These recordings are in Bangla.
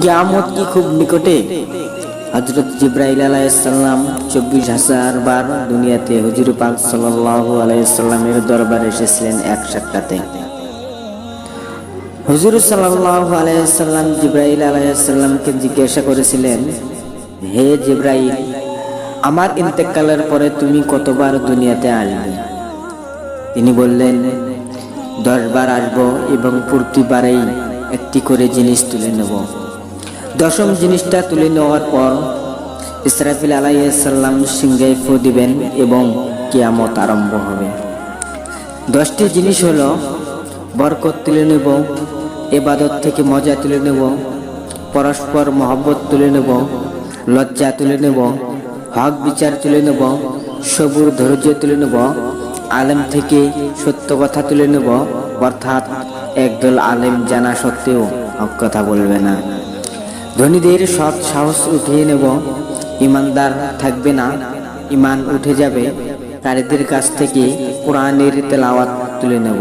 কিয়ামত কি খুব নিকটে? হযরত জিবরাইল আলাইহিস সালাম 24,000 বার দুনিয়াতে হুজুর পাক সাল্লাল্লাহু আলাইহি সাল্লামের দরবারে এসেছিলেন এক সাক্ষাতে। হুজুর সাল্লাল্লাহু আলাইহি সাল্লাম জিবরাইল আলাইহিস সালামকে জিজ্ঞাসা করেছিলেন, হে জিবরাইল, আমার ইন্তেকালের পরে তুমি কতবার দুনিয়াতে আসবে? তিনি বললেন, 10 বার আসবো এবং প্রতিবারেই একটি করে জিনিস তুলে নেব। 10ম জিনিসটা তুলে নেওয়ার পর ইসরাফিল আলাইহিস সালাম সিংহায় ফু দিবেন এবং কিয়ামত আরম্ভ হবে। 10টি জিনিস হলো বরকত তুলে নেব, ইবাদত থেকে মজা তুলে নেব, পরস্পর মহব্বত তুলে নেব, লজ্জা তুলে নেব, হক বিচার তুলে নেব, সবুর ধৈর্য তুলে নেব, আলেম থেকে সত্য কথা তুলে নেব, অর্থাৎ একদল আলেম জানা সত্ত্বেও হক কথা বলবে না। ধনীদের সৎ সাহস উঠিয়ে নেব, ইমানদার থাকবে না, ইমান উঠে যাবে। কারীদের কাছ থেকে কোরআনের তেলাওয়াত তুলে নেব,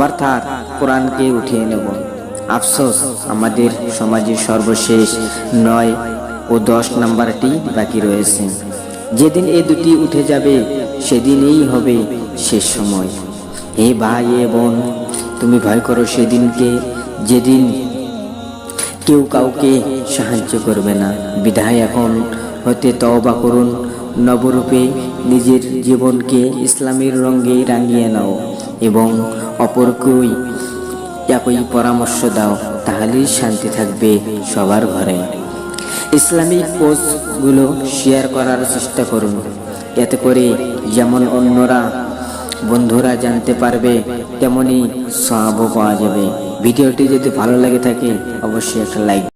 অর্থাৎ কোরআনকে উঠিয়ে নেব। আফসোস, আমাদের সমাজের সর্বশেষ 9 ও 10 নাম্বারটি বাকি রয়েছে। যেদিন এই দুটি উঠে যাবে সেদিনই হবে শেষ সময়। হে ভাই এ বোন, তুমি ভয় করো সেদিনকে, যেদিন কেউ কাউকে সাহায্য করবে না। বিধায় এখন হতে তওবা করুন, নবরূপে নিজের জীবনকে ইসলামের রঙে রাঙিয়ে নাও এবং অপরকেই একই পরামর্শ দাও, তাহলেই শান্তি থাকবে সবার ঘরে। ইসলামিক পোস্টগুলো শেয়ার করার চেষ্টা করুন, এতে করে যেমন অন্যরা বন্ধুরা জানতে পারবে তেমনি সওয়াবও পাওয়া যাবে। ভিডিওটি যদি ভালো লাগে থাকে অবশ্যই একটা লাইক